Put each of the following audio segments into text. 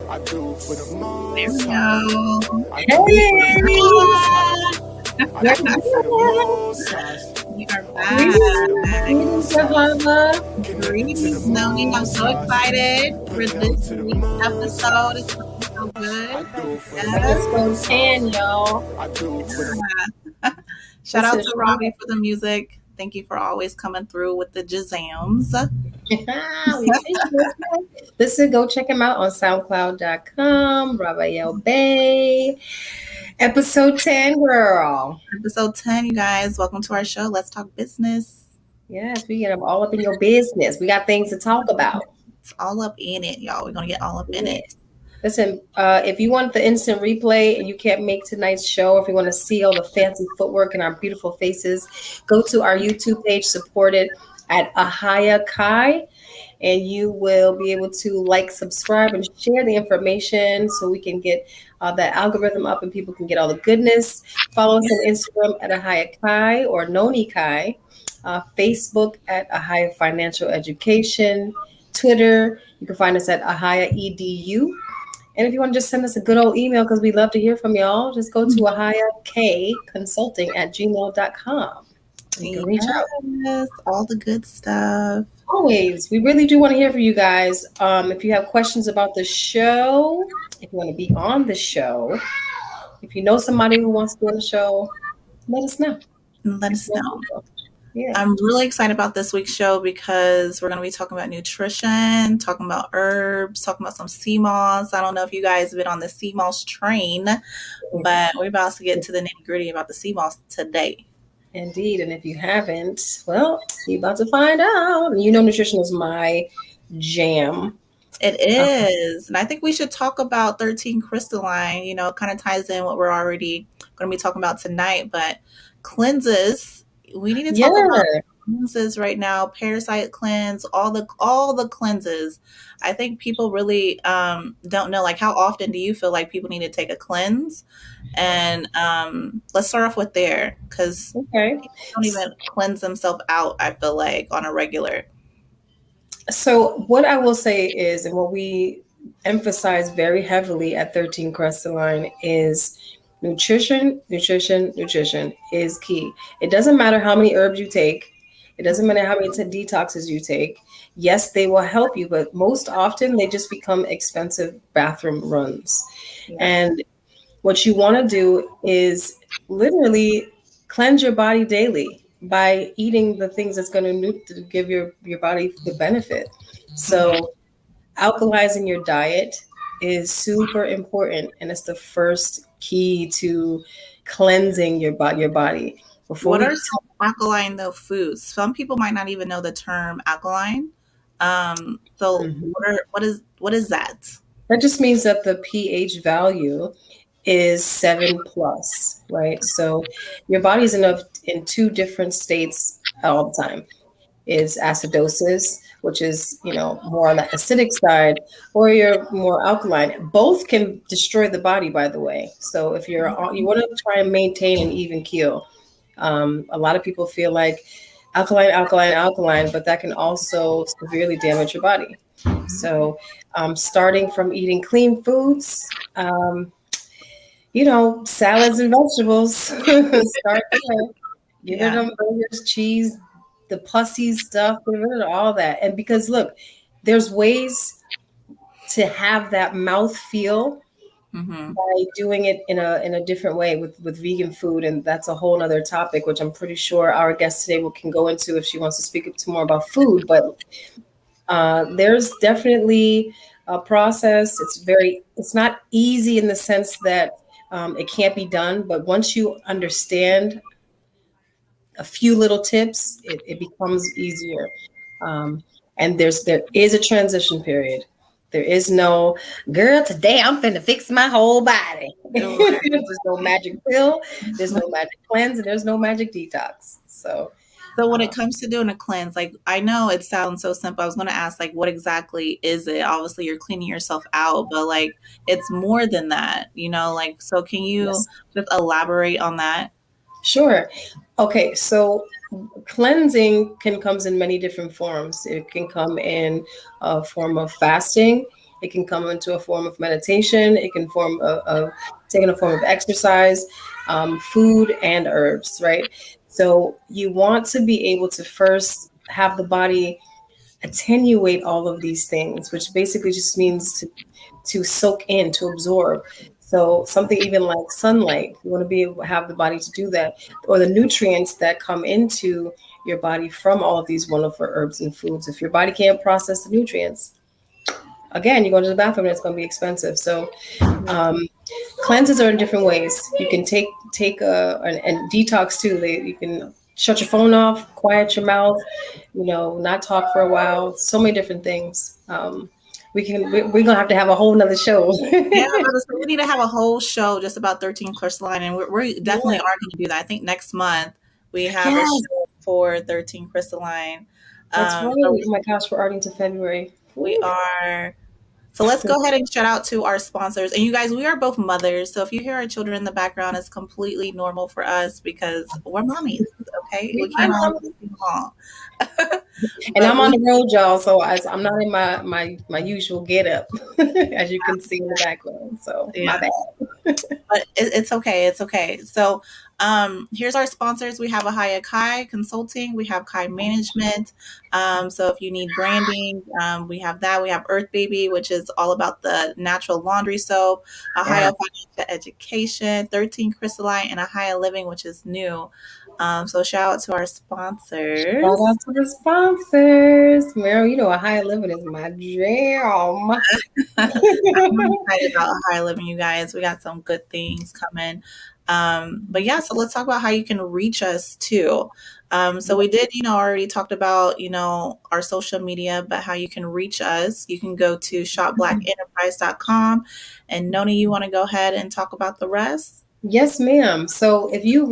I do for the There most we high. go. I do for the most high. I We're do for the most high. We are I do back. for the Greetings, most high. Ahava. Connected to the Greetings, Noni. I'm most so high. excited for Put it out this to the week's most episode. high. It's going to be so I good. do for the Yes. Episode most 10, high. y'all. I do for the Shout out Listen, to Robbie for the music. Thank you for always coming through with the jazams. we appreciate it. Listen, go check him out on SoundCloud.com. Raphael Bay. Episode 10, girl. Episode 10, you guys. Welcome to our show. Let's talk business. Yes, we get them all up in your business. We got things to talk about. It's all up in it, y'all. We're going to get all up in it. Listen, if you want the instant replay and you can't make tonight's show, if you want to see all the fancy footwork and our beautiful faces, go to our YouTube page, supported at Ahaya Kai, and you will be able to like, subscribe, and share the information so we can get that algorithm up and people can get all the goodness. Follow us on Instagram at Ahaya Kai or Noni Kai, Facebook at Ahaya Financial Education, Twitter, you can find us at Ahaya EDU. And if you want to just send us a good old email, because we love to hear from y'all, just go to ahayakconsulting@gmail.com. You can reach out. Yes, all the good stuff. Always. We really do want to hear from you guys. If you have questions about the show, if you want to be on the show, if you know somebody who wants to be on the show, let us know. Let us know. Yeah. I'm really excited about this week's show because we're going to be talking about nutrition, talking about herbs, talking about some sea moss. I don't know if you guys have been on the sea moss train, but we're about to get into the nitty gritty about the sea moss today. Indeed. And if you haven't, well, you're about to find out. You know, nutrition is my jam. It is. And I think we should talk about 13 crystalline. You know, it kind of ties in what we're already going to be talking about tonight, but cleanses. We need to talk about cleanses right now, parasite cleanse, all the cleanses. I think people really don't know, like, how often do you feel like people need to take a cleanse? And let's start off with there, because people don't even cleanse themselves out, I feel like, on a regular. So what I will say is, and what we emphasize very heavily at 13 Crystalline is nutrition is key. It doesn't matter how many herbs you take. It doesn't matter how many detoxes you take. Yes, they will help you, but most often they just become expensive bathroom runs. Yeah. And what you want to do is literally cleanse your body daily by eating the things that's going to give your body the benefit. So alkalizing your diet is super important, and it's the first key to cleansing your body. What are some alkaline though foods? Some people might not even know the term alkaline. What is that? That just means that the pH value is 7+, right? So your body's in two different states all the time. Is acidosis, which is, more on the acidic side, or you're more alkaline. Both can destroy the body, by the way. So if you want to try and maintain an even keel, a lot of people feel like alkaline, but that can also severely damage your body. So starting from eating clean foods, salads and vegetables. Start there. Get rid of burgers, cheese, the pussy stuff, get rid of all that. And because look, there's ways to have that mouth feel by doing it in a different way with vegan food. And that's a whole other topic, which I'm pretty sure our guest today can go into if she wants to speak to more about food. But there's definitely a process. It's not easy in the sense that it can't be done. But once you understand a few little tips, it becomes easier. And there is a transition period. There is no, girl, today I'm finna fix my whole body. There's no magic pill, there's no magic cleanse, and there's no magic detox. So when it comes to doing a cleanse, like, I know it sounds so simple. I was going to ask, like, what exactly is it? Obviously, you're cleaning yourself out, but like, it's more than that, like, so can you just elaborate on that? Sure. Okay, so cleansing comes in many different forms. It can come in a form of fasting. It can come into a form of meditation. It can form of taking a form of exercise, food, and herbs, right? So you want to be able to first have the body attenuate all of these things, which basically just means to soak in, to absorb. So something even like sunlight, you want to be able to have the body to do that, or the nutrients that come into your body from all of these wonderful herbs and foods. If your body can't process the nutrients, again, you go to the bathroom and it's going to be expensive. So cleanses are in different ways. You can take and detox too. You can shut your phone off, quiet your mouth, not talk for a while. So many different things. We're gonna have to have a whole nother show. Yeah, so we need to have a whole show just about 13 crystalline, and we definitely Yeah. are going to do that. I think next month we have a Yes, show for 13 crystalline. that's right. So Oh my gosh, we're already into February. we Woo. are. So let's go ahead and shout out to our sponsors. And you guys, we are both mothers. So if you hear our children in the background, it's completely normal for us because we're mommies. Okay, we can't all be small. And But I'm on the road, y'all, so I'm not in my usual get up, as you can see in the background. So my yeah. bad. But it's okay. It's okay. So here's our sponsors. We have Ahaya Kai Consulting. We have Kai Management. So if you need branding, we have that. We have Earth Baby, which is all about the natural laundry soap. Yeah. Ahaya Financial Education, 13 Crystalline, and Ahaya Living, which is new. So shout out to our sponsors. Shout out to the sponsors. Meryl, a high living is my jam. I'm excited about High Living, you guys. We got some good things coming. But yeah, so let's talk about how you can reach us too. So we did, already talked about, our social media, but how you can reach us. You can go to shopblackenterprise.com. And Noni, you want to go ahead and talk about the rest? Yes, ma'am. So if you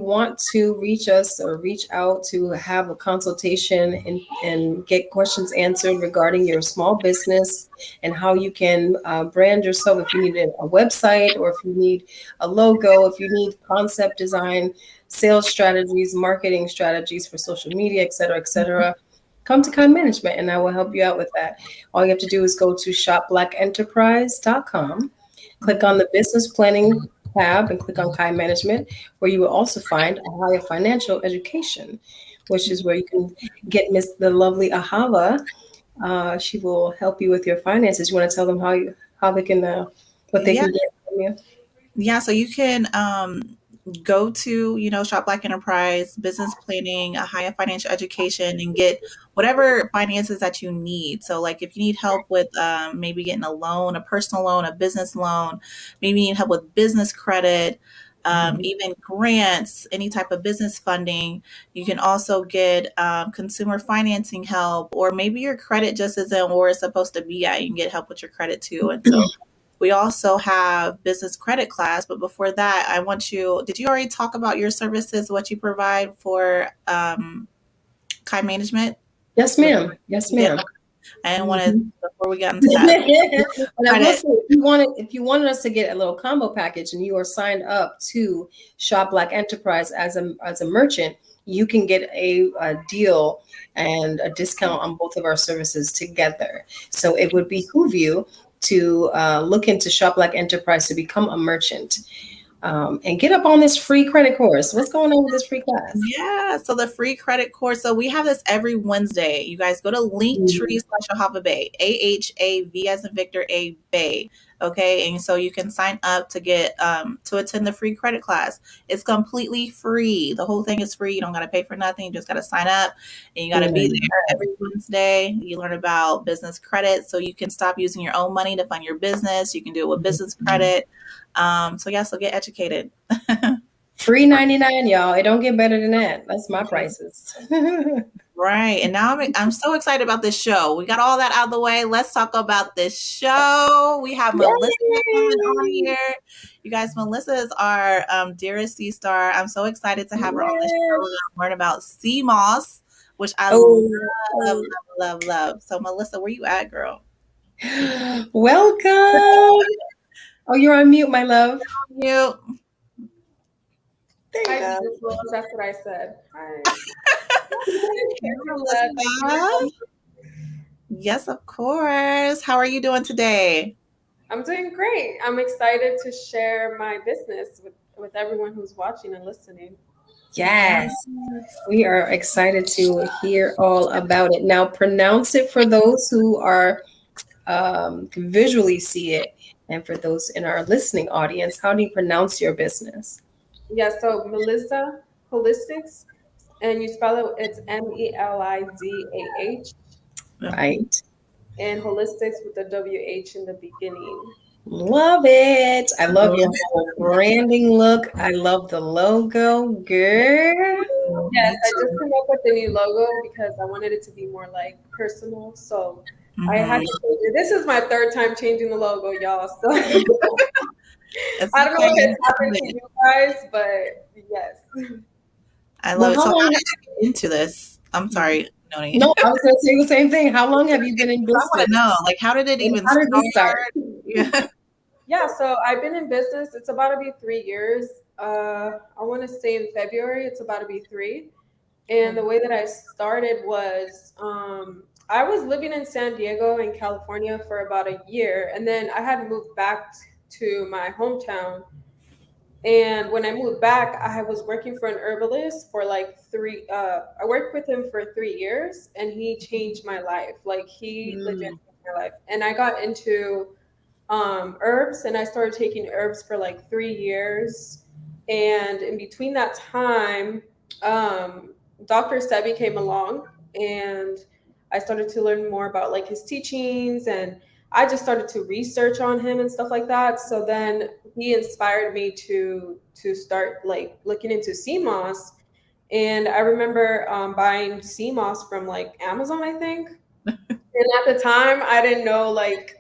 want to reach us or reach out to have a consultation and get questions answered regarding your small business and how you can brand yourself, if you need a website or if you need a logo, if you need concept design, sales strategies, marketing strategies for social media, et cetera, come to Kind Management and I will help you out with that. All you have to do is go to shopblackenterprise.com, click on the business planning tab and click on Kai Management, where you will also find Ahava Financial Education, which is where you can get the lovely Ahava. She will help you with your finances. You want to tell them how they can what they Yeah. can get from you? Yeah, so you can go to, Shop Black Enterprise, business planning, a higher financial education, and get whatever finances that you need. So, like if you need help with maybe getting a loan, a personal loan, a business loan, maybe you need help with business credit, even grants, any type of business funding. You can also get consumer financing help, or maybe your credit just isn't where it's supposed to be at. You can get help with your credit too. And so we also have business credit class, but before that, did you already talk about your services, what you provide for Kai Management? Yes, ma'am. Yes, You did? ma'am. Okay. I didn't want to, Mhm. before we got into that. And I will Credit. say, if you wanted us to get a little combo package and you are signed up to Shop Black Enterprise as a merchant, you can get a deal and a discount on both of our services together. So it would behoove you to look into Shop Black Enterprise to become a merchant. And get up on this free credit course. What's going on with this free class? Yeah, so the free credit course. So we have this every Wednesday. You guys go to Linktree/Ahava Bay, AHAV as in Victor, A Bay. Okay, and so you can sign up to get to attend the free credit class. It's completely free. The whole thing is free. You don't got to pay for nothing. You just got to sign up, and you got to be there every Wednesday. You learn about business credit, so you can stop using your own money to fund your business. You can do it with business credit. So get educated. Free 99, y'all. It don't get better than that. That's my prices. Right. And now I'm so excited about this show. We got all that out of the way. Let's talk about this show. We have Melissa coming on here. You guys, Melissa is our dearest sea star. I'm so excited to have her on this show. We're going to learn about sea moss, which I love. So, Melissa, where you at, girl? Welcome. Oh, you're on mute, my love. You. There you go. That's what I said. Hi. Yes, of course. How are you doing today? I'm doing great. I'm excited to share my business with everyone who's watching and listening. Yes. Yes, we are excited to hear all about it. Now, pronounce it for those who are can visually see it, and for those in our listening audience. How do you pronounce your business? Yeah, so Melizah Holistics, and you spell it, it's Melizah, Right. and holistics with the WH in the beginning. Love it. I love your whole branding look. I love the logo, girl. Yes, Me I just too. came up with the new logo because I wanted it to be more like personal. So I had Hmm. to change it. This is my third time changing the logo, y'all. So It's I don't know okay. if You it's love happened to it. you guys, but yes. I love Well, it. how So, how long? did you get into this? I'm sorry, Noni. No, I was going to say the same thing. How long have you been in I want to business? know, like, how did it And even how did this start? start? Yeah. Yeah, so I've been in business. It's about to be 3 years. I want to say in February, it's about to be three. And the way that I started was I was living in San Diego in California for about a year. And then I had moved back to my hometown. And when I moved back, I was working for an herbalist for like I worked with him for 3 years and he changed my life. Like he legit Mm. changed my life. And I got into herbs and I started taking herbs for like 3 years. And in between that time, um, Dr. Sebi came along and I started to learn more about like his teachings and I just started to research on him and stuff like that. So then he inspired me to start like looking into sea moss. And I remember buying sea moss from like Amazon, I think. And at the time, I didn't know like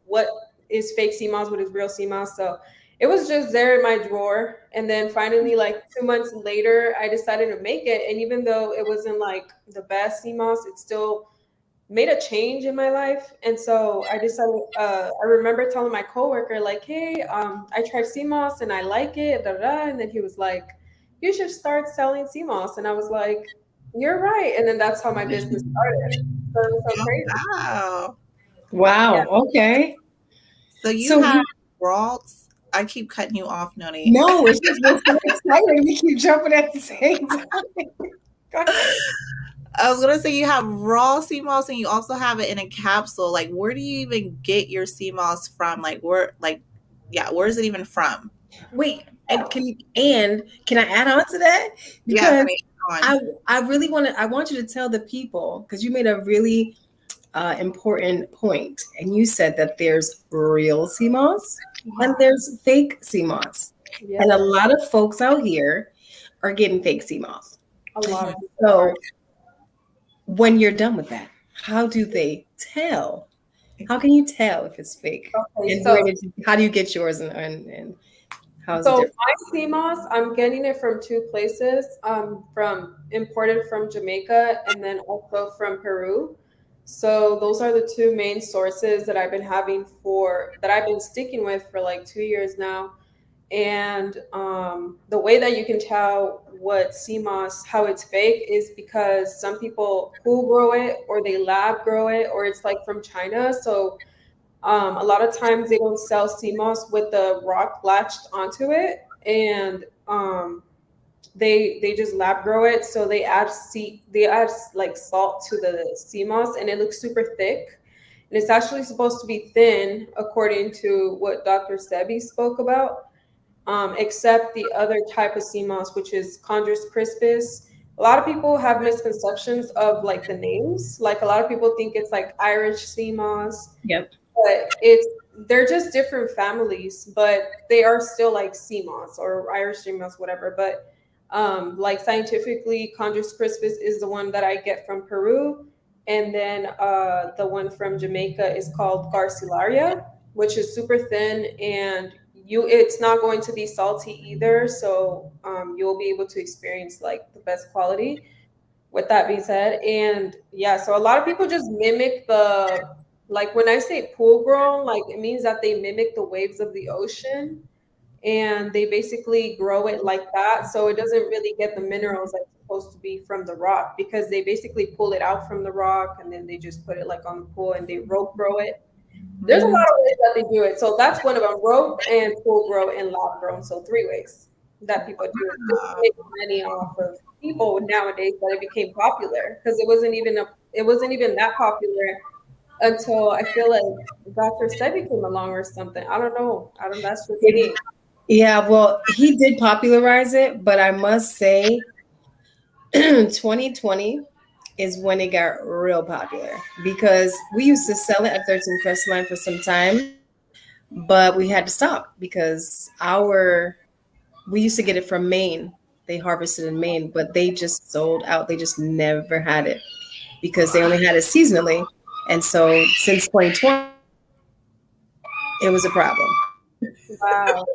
what is fake sea moss, what is real sea moss. So it was just there in my drawer. And then finally, like 2 months later, I decided to make it. And even though it wasn't like the best sea moss, it still made a change in my life. And so I decided. I remember telling my coworker like, "Hey, I tried sea moss and I like it." Da, da, da. And then he was like, "You should start selling sea moss." And I was like, "You're right." And then that's how my business started. So it was so Oh, crazy. wow. Yeah. Wow. Okay. So you So have you raw. I keep cutting you off, Noni. no, it's just we're so excited. We keep jumping at the same time. Go ahead. I was gonna say you have raw sea moss and you also have it in a capsule. Like, where do you even get your sea moss from? Yeah, where is it even from? Wait, and can I add on to that? Yeah, Because honey, go on. I really I want you to tell the people because you made a really important point, and you said that there's real sea moss and there's fake sea moss, and a Yes. lot of folks out here are getting fake sea moss. A lot of people are. So when you're done with that, how do they tell? How can you tell if it's fake? Okay, And so how do you get yours and how is it so different? my sea moss, I'm getting it from two places. From imported from Jamaica and then also from Peru. So those are the two main sources that I've been sticking with for like 2 years now. And the way that you can tell what sea moss, how it's fake, is because some people pool grow it or they lab grow it or it's like from China. So a lot of times they don't sell sea moss with the rock latched onto it, and they just lab grow it. So they add like salt to the sea moss, and it looks super thick. And it's actually supposed to be thin, according to what Dr. Sebi spoke about. Except the other type of sea moss, which is Chondrus crispus. A lot of people have misconceptions of like the names. Like a lot of people think it's like Irish sea moss, Yep. but they're just different families, but they are still like sea moss or Irish sea moss, whatever. But like scientifically, Chondrus crispus is the one that I get from Peru, and then the one from Jamaica is called Garcilaria, which is super thin, and it's not going to be salty either, so you'll be able to experience like the best quality. With that being said, and yeah, so a lot of people just mimic the, like when I say pool grown, like it means that they mimic the waves of the ocean and they basically grow it like that, so it doesn't really get the minerals like supposed to be from the rock because they basically pull it out from the rock and then they just put it like on the pool and they rope grow it. There's a lot of ways that they do it. So that's one of them: rope and full grow and lab grown. So 3 ways that people do it just to make money off of people nowadays. That it became popular because it wasn't even that popular until I feel like Dr. Sebi came along or something. I don't know. I don't. That's just me. Yeah, well, he did popularize it, but I must say 2020 is when it got real popular because we used to sell it at 13 Crestline for some time, but we had to stop because we used to get it from Maine. They harvested in Maine, but they just sold out. They just never had it because they only had it seasonally. And so since 2020, it was a problem. Wow.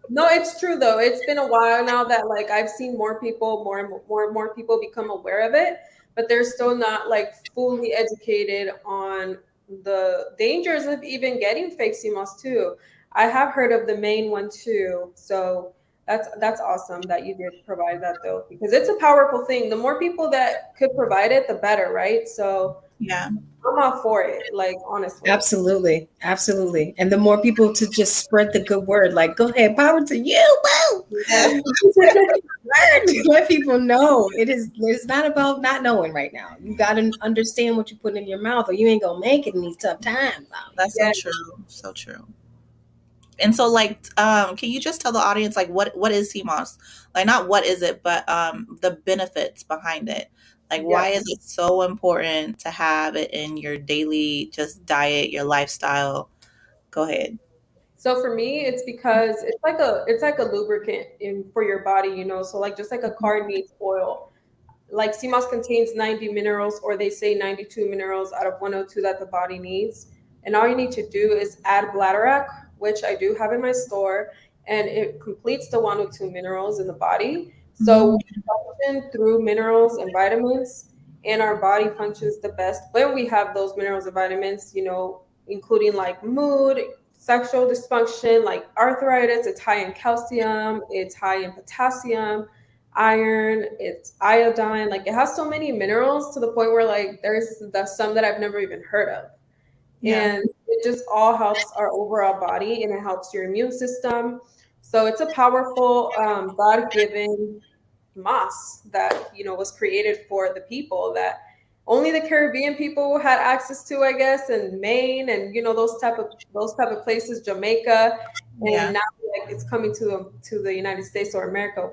No, it's true though. It's been a while now that like I've seen more people, more people become aware of it, but they're still not like fully educated on the dangers of even getting fake CMOS too. I have heard of the main one too, so that's awesome that you did provide that though, because it's a powerful thing. The more people that could provide it, the better, right? So Yeah. I'm all for it, like honestly. Absolutely. Absolutely. And the more people to just spread the good word, like, go ahead, power to you. Woo! Yeah. Let people know it's not about not knowing right now. You got to understand what you put in your mouth or you ain't going to make it in these tough times. That's Yeah. so true. So true. And so, like, can you just tell the audience, like, what is CMOS? Like, not what is it, but the benefits behind it. Like, why is it so important to have it in your daily just diet, your lifestyle? Go ahead. So for me, it's because it's like a lubricant for your body, you know. So like just like a car needs oil, like CMOS contains 90 minerals, or they say 92 minerals out of 102 that the body needs. And all you need to do is add bladderwrack, which I do have in my store, and it completes the 102 minerals in the body. So we function through minerals and vitamins, and our body functions the best when we have those minerals and vitamins, you know, including like mood, sexual dysfunction, like arthritis. It's high in calcium, it's high in potassium, iron, it's iodine. Like it has so many minerals to the point where like there's some that I've never even heard of. Yeah. And it just all helps our overall body and it helps your immune system. So it's a powerful God-given moss that was created for the people that only the Caribbean people had access to, I guess, and Maine and those type of places, Jamaica, Yeah. and now like it's coming to the United States or America.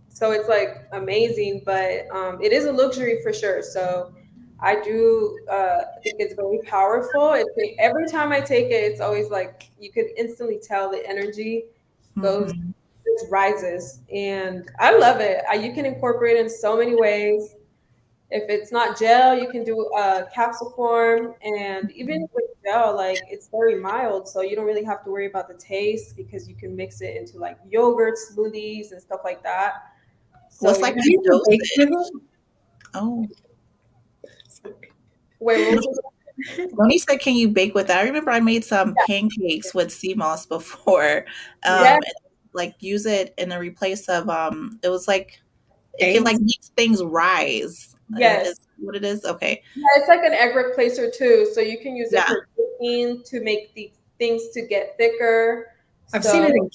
So it's like amazing, but it is a luxury for sure. So I do think it's very powerful. Every time I take it, it's always like you could instantly tell the energy goes Mhm. it rises, and I love it. You can incorporate it in so many ways. If it's not gel, you can do capsule form, and even with gel, like it's very mild, so you don't really have to worry about the taste because you can mix it into like yogurt, smoothies, and stuff like that. So What's you like Have the you ever baked dosage? with it? Oh, wait, what was it? when you said, can you bake with that? I remember I made some pancakes with sea moss before. Yeah, And, like use it in a replace of it was like it can like Eggs? make things rise. yes. Is what it is? Okay. Yeah, it's like an egg replacer too. So you can use it Yeah. for cooking to make the things to get thicker. I've seen So it in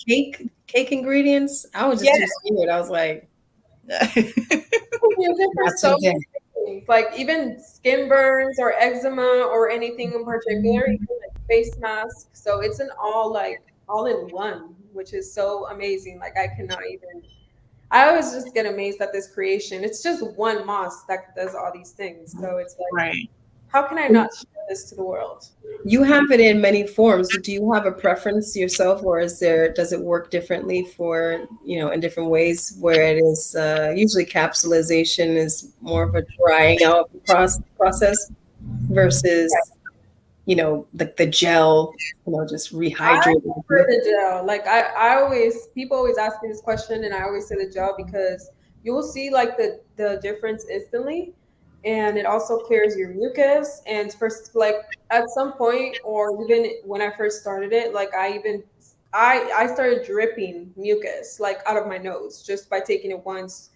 cake ingredients. I was just yeah, too scared. I was like, can use it for not so today. many things, like even skin burns or eczema or anything in particular, even like face mask. So it's an all in one, which is so amazing. Like I cannot even. I always just get amazed at this creation. It's just one moss that does all these things. So it's like, Right. how can I not share this to the world? You have it in many forms. Do you have a preference yourself, or does it work differently for in different ways? Where it is usually capsulization is more of a drying out process versus the gel, just I rehydrating. prefer the gel. Like I always people always ask me this question and I always say the gel because you will see like the difference instantly, and it also clears your mucus. And first, like at some point or even when I first started it, like I started dripping mucus like out of my nose just by taking it once.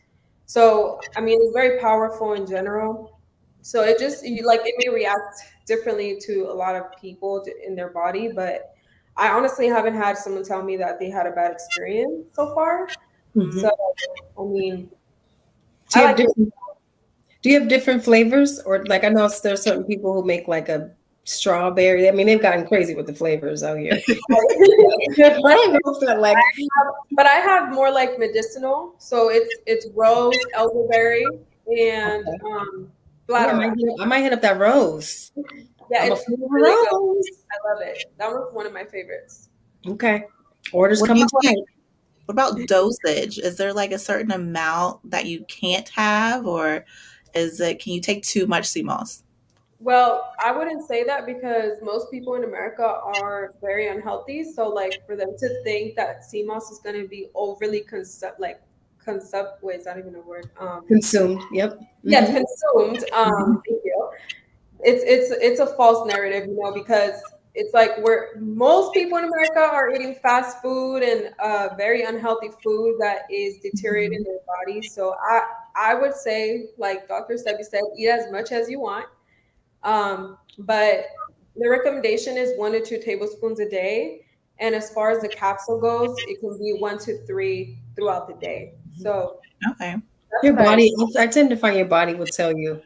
So I mean, it's very powerful in general. So it just like it may react differently to a lot of people in their body, but I honestly haven't had someone tell me that they had a bad experience so far. Mhm. So I mean, Do I you have like it. different Do you have different flavors, or like I know there's certain people who make like a strawberry. I mean, they've gotten crazy with the flavors out here. I don't know if that like But I have more like medicinal. So it's rose, elderberry, and okay. Yeah, bladderwrack. I might hit up that rose. Yeah, I'm a it's fan of really good. rose. I love it. That was one of my favorites. Okay, orders What do you coming think? tonight. What about dosage? Is there like a certain amount that you can't have, or can you take too much sea moss? Well, I wouldn't say that because most people in America are very unhealthy. So, like, for them to think that CMOS is going to be overly wait, is that even a word? Consumed. Yep. Yes, Hmm. consumed. Thank you. It's a false narrative, because it's like where most people in America are eating fast food and very unhealthy food that is deteriorating their bodies. So I would say, like Dr. Sebi said, eat as much as you want. But the recommendation is 1 to 2 tablespoons a day. And as far as the capsule goes, it can be 1 to 3 throughout the day. So Okay. that's Your what I body. I tend to find your body will tell you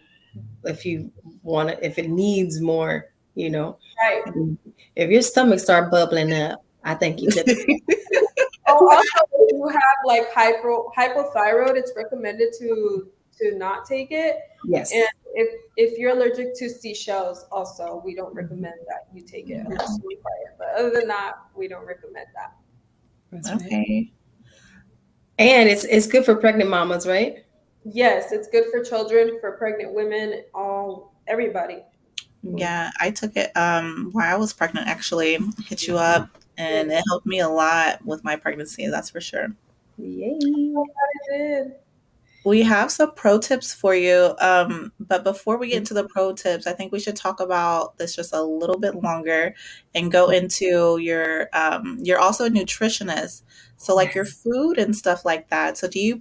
if you want it, if it needs more. You know, right. I mean, if your stomach start bubbling up, I think you could. Oh, also, if you have like hypothyroid, it's recommended to not take it. And Yes. if you're allergic to seashells, also we don't recommend that you take it unless you require it. But other than that, we don't recommend that. That's right. Okay. And it's good for pregnant mamas, right? Yes, it's good for children, for pregnant women, all everybody. Yeah, I took it while I was pregnant actually. Hit you up and it helped me a lot with my pregnancy, that's for sure. Yay. I did. We have some pro tips for you. But before we get into the pro tips, I think we should talk about this just a little bit longer and go into you're also a nutritionist. So like your food and stuff like that. So do you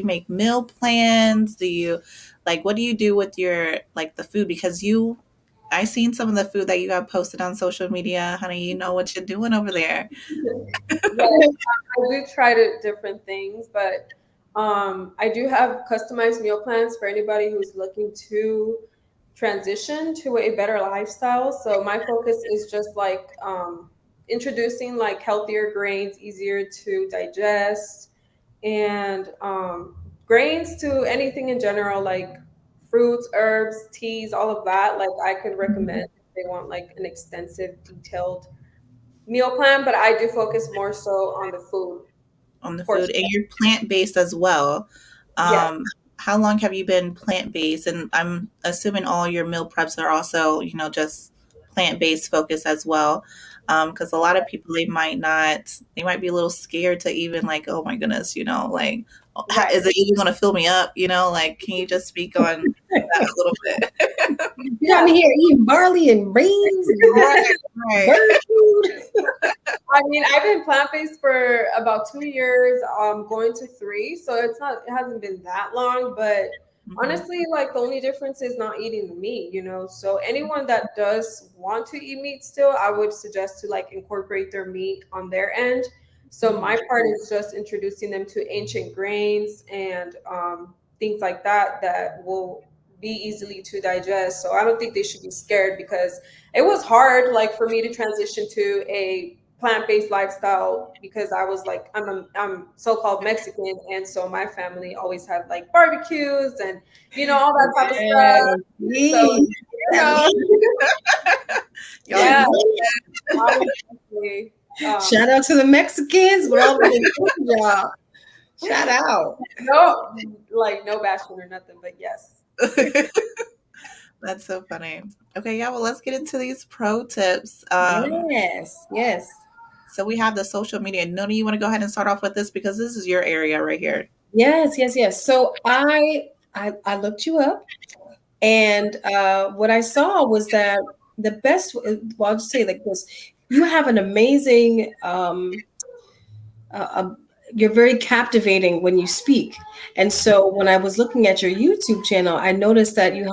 make meal plans? What do you do with your like the food? Because I seen some of the food that you have posted on social media, honey. You know what you're doing over there. Yes, I do try to different things, but I do have customized meal plans for anybody who's looking to transition to a better lifestyle. So my focus is just like introducing like healthier grains, easier to digest, and grains to anything in general, like fruits, herbs, teas, all of that. Like I could recommend if they want like an extensive, detailed meal plan, but I do focus more so on the food On the food, portion. and you're plant based as well. Yes, Um, how long have you been plant based? And I'm assuming all your meal preps are also, just plant based focus as well. Because a lot of people they might be a little scared to even like, oh my goodness, like, right. is it even going to fill me up? Like, can you just speak on that a little bit? You got Yeah. me here eating barley and beans and Right, right. bird food. I mean, I've been plant based for about 2 years, going to three. So it hasn't been that long, but Mhm. honestly, like the only difference is not eating the meat. So anyone that does want to eat meat still, I would suggest to like incorporate their meat on their end. So my part is just introducing them to ancient grains and things like that will be easily to digest. So I don't think they should be scared because it was hard like for me to transition to a plant-based lifestyle because I was like I'm so-called Mexican, and so my family always had like barbecues and all that type of stuff. So Yee. you know Y'all eat yeah, that? I was definitely, Shout out to the Mexicans with all the y'all. Shout out. no bashing or nothing, but yes. That's so funny. Okay, yeah, well, let's get into these pro tips. Yes, yes. So we have the social media. Noni, you want to go ahead and start off with this because this is your area right here. Yes, yes, yes. So I looked you up, and what I saw was that the best. Well, I'll just say like this: you have an amazing you're very captivating when you speak. And so when I was looking at your YouTube channel, I noticed that you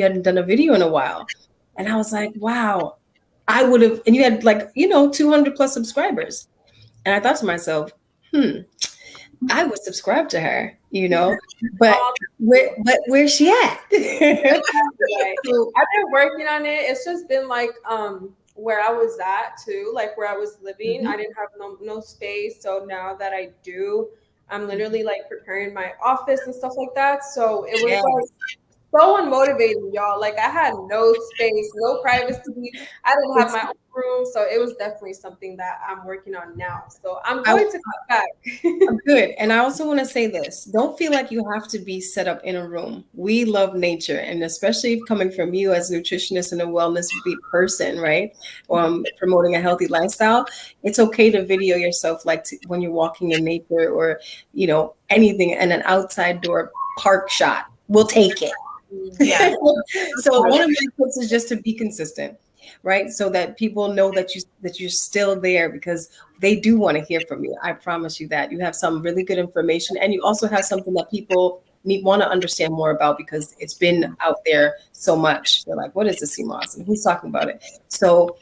hadn't done a video in a while. And I was like, wow, I would have, and you had like, 200 plus subscribers. And I thought to myself, I would subscribe to her, but where's she at? Right. So, I've been working on it. It's just been like where I was at too, like where I was living. I didn't have no space. So now that I do, I'm literally like preparing my office and stuff like that. So it was yes. like so unmotivating, y'all. Like I had no space, no privacy. I didn't have my own room. So it was definitely something that I'm working on now. So I'm going to cut back. Good. And I also want to say this. Don't feel like you have to be set up in a room. We love nature. And especially coming from you as a nutritionist and a wellness person, right? Promoting a healthy lifestyle. It's okay to video yourself like when you're walking in nature or, anything in an outside door park shot. We'll take it. Yeah. So one of my tips is just to be consistent, right? So that people know that you're still there because they do want to hear from you. I promise you that you have some really good information, and you also have something that people want to understand more about because it's been out there so much. They're like, "What is the CMOS?" And he's talking about it. So,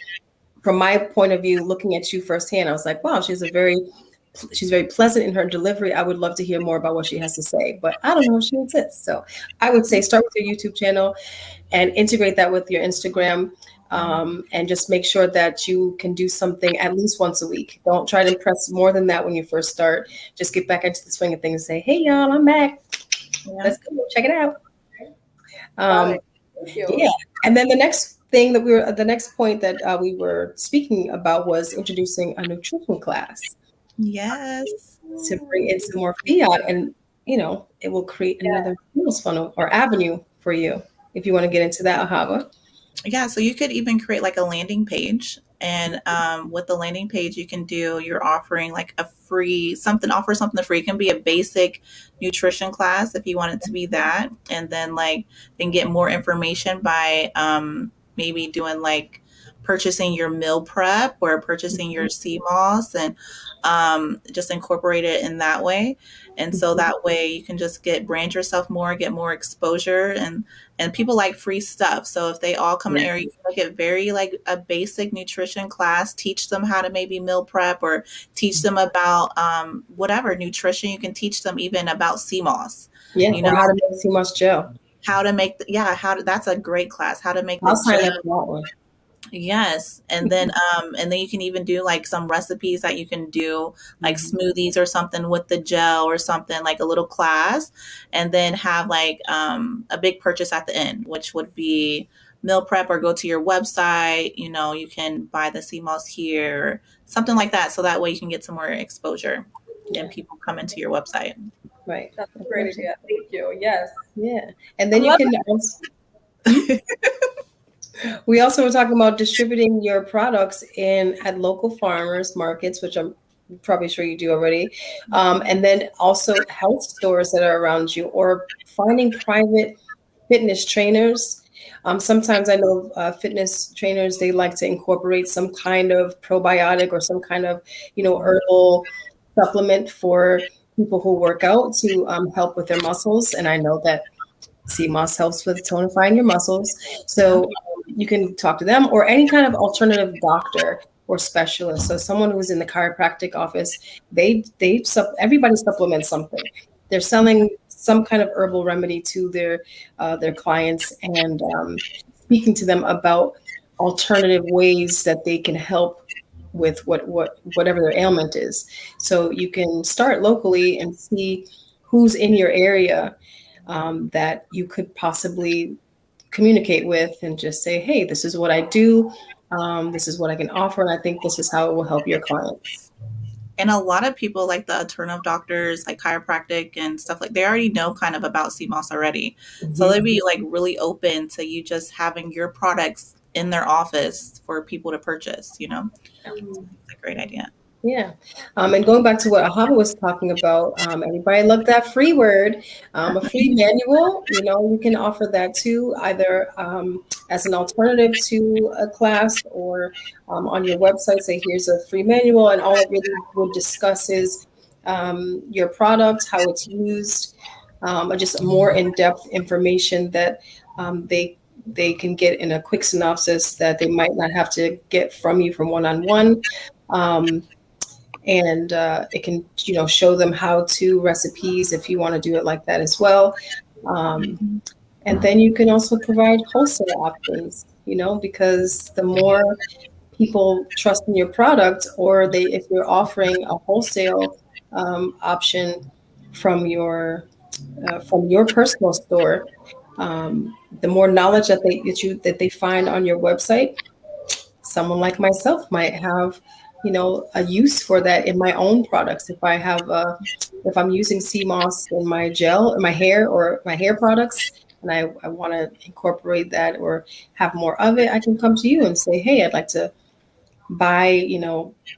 from my point of view, looking at you firsthand, I was like, "Wow, she's very pleasant in her delivery. I would love to hear more about what she has to say, but I don't know if she exists." So I would say start with your YouTube channel and integrate that with your Instagram, and just make sure that you can do something at least once a week. Don't try to impress more than that when you first start. Just get back into the swing of things and say, "Hey, y'all, I'm back. Let's go check it out." Thank you. Yeah. And then the next point that we were speaking about was introducing a nutrition class. Yes. To bring in some more fiat, and it will create another sales funnel or avenue for you if you want to get into that, Ahava. Yeah, so you could even create like a landing page, and with the landing page, you're offering like offer something free. It can be a basic nutrition class if you want it to be that, and then then get more information by maybe doing like purchasing your meal prep or purchasing your CMOS, and just incorporate it in that way. And so that way you can just brand yourself more, get more exposure, and people like free stuff. So if they all come in the area, you can make it very like a basic nutrition class, teach them how to maybe meal prep or teach them about whatever nutrition. You can teach them even about CMOS. Yeah, or how to make CMOS gel. How to make that's a great class. How to make I'll the sign gel. up for that one. Yes. And then you can even do like some recipes that you can do like smoothies or something with the gel or something, like a little class, and then have like a big purchase at the end, which would be meal prep, or go to your website, you can buy the CMOS here or something like that. So that way you can get some more exposure and people come into your website. Right. That's a great idea. Thank you. Yes. Yeah. And then you can also, we also were talking about distributing your products at local farmers markets, which I'm probably sure you do already. And then also health stores that are around you, or finding private fitness trainers. Sometimes I know fitness trainers, they like to incorporate some kind of probiotic or some kind of, herbal supplement for people who work out to help with their muscles. And I know that CMOS helps with tonifying your muscles. So you can talk to them, or any kind of alternative doctor or specialist. So someone who's in the chiropractic office, everybody supplements something. They're selling some kind of herbal remedy to their clients, and speaking to them about alternative ways that they can help with whatever their ailment is. So you can start locally and see who's in your area that you could possibly communicate with, and just say, "Hey, this is what I do. This is what I can offer. And I think this is how it will help your clients." And a lot of people, like the alternative doctors, like chiropractic and stuff, like they already know kind of about CMOS already. Mm-hmm. So they'd be like really open to you just having your products in their office for people to purchase, So it's a great idea. Yeah. And going back to what Ahava was talking about, everybody love that free word, a free manual. You can offer that too, either as an alternative to a class, or on your website, say, here's a free manual. And all it really would discuss is your product, how it's used, or just more in-depth information that they can get in a quick synopsis that they might not have to get from you from one-on-one. And it can, show them how-to recipes if you want to do it like that as well. And then you can also provide wholesale options, because the more people trust in your product, or if you're offering a wholesale option from your personal store, the more knowledge that they find on your website. Someone like myself might have, a use for that in my own products. If I'm using sea moss in my gel, in my hair, or my hair products, and I want to incorporate that or have more of it, I can come to you and say, hey, I'd like to buy,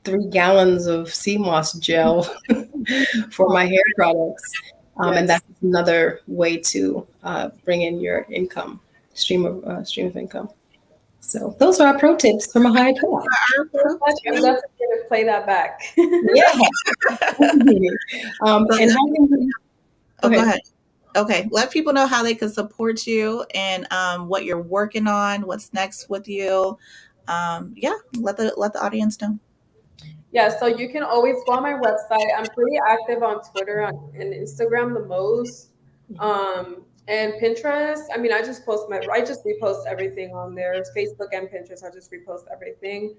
3 gallons of sea moss gel for my hair products. And that's another way to bring in your income, stream of income. So those are our pro tips from Ahava. I'm definitely going to play that back. Yeah. And how can we, go ahead. Okay, let people know how they can support you and what you're working on, what's next with you. Let the audience know. Yeah, so you can always go on my website. I'm pretty active on Twitter and Instagram the most. And Pinterest. I mean, I just repost everything on there. Facebook and Pinterest, I just repost everything.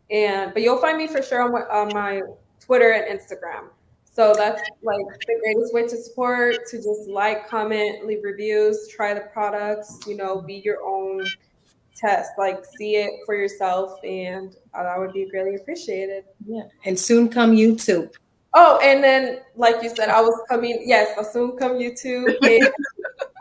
But you'll find me for sure on my Twitter and Instagram. So that's like the greatest way to support, to just like, comment, leave reviews, try the products, be your own test, like see it for yourself, and that would be greatly appreciated. Yeah, and soon come YouTube. Oh, and then like you said, I'll soon come YouTube. And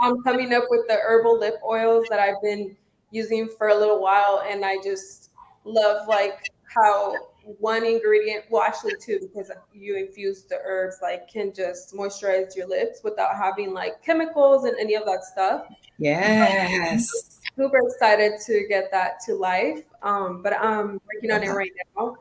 I'm coming up with the herbal lip oils that I've been using for a little while, and I just love like how one ingredient, well actually 2, because you infuse the herbs, like can just moisturize your lips without having like chemicals and any of that stuff. Yes. Super excited to get that to life. But I'm working on it right now.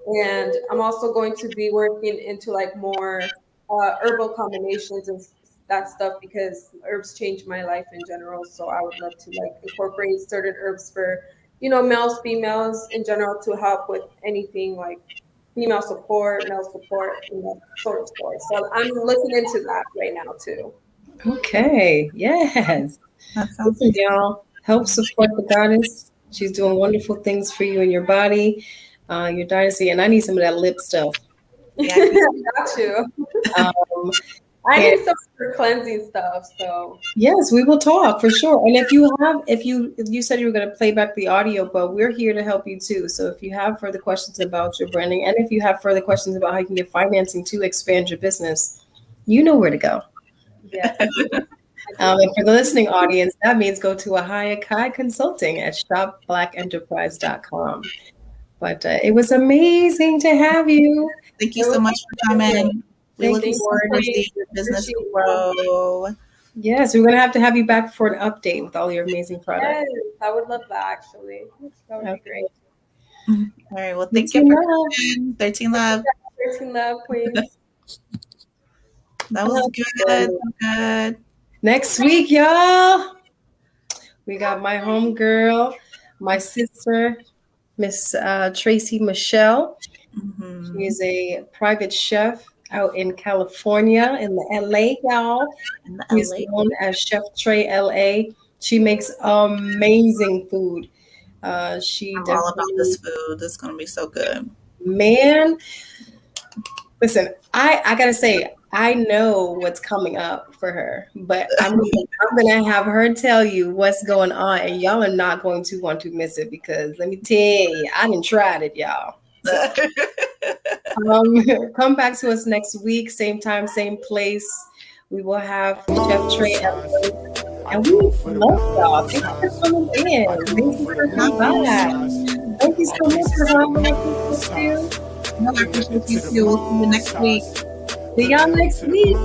And I'm also going to be working into like more herbal combinations and that stuff, because herbs changed my life in general. So I would love to like incorporate certain herbs for, males, females in general, to help with anything like female support, male support, sort of stuff. So I'm looking into that right now too. Okay. Yes. Listen, y'all, help support the goddess. She's doing wonderful things for you and your body, your dynasty. And I need some of that lip stuff. Yeah, got you. I need some for cleansing stuff. So yes, we will talk for sure. And if you said you were going to play back the audio, but we're here to help you too. So if you have further questions about your branding, and if you have further questions about how you can get financing to expand your business, you know where to go. Yeah. And for the listening audience, that means go to Ahava Consulting at shopblackenterprise.com. But it was amazing to have you. Thank you so much for coming. We look forward to seeing your business grow. Yes, we're going to have you back for an update with all your amazing products. Yes, I would love that, actually. That would be great. All right. Well, thank you for coming. 13 Love. 13 Love, please. That was good. Next week, y'all, we got my homegirl, my sister, Miss Tracy Michelle. Mm-hmm. She is a private chef out in California, in the LA, y'all. She's known as Chef Trey LA. She makes amazing food. I'm all about this food. This is gonna be so good. Man, listen, I gotta say, I know what's coming up for her, but I'm gonna have her tell you what's going on, and y'all are not going to want to miss it, because let me tell you, I done tried it, y'all. So, come back to us next week, same time, same place. We will have Chef Trey, and we love y'all. Thank you for coming in. Thank you for coming by. Thank you so much for having us. I appreciate you too. We'll see you next week. See y'all next week.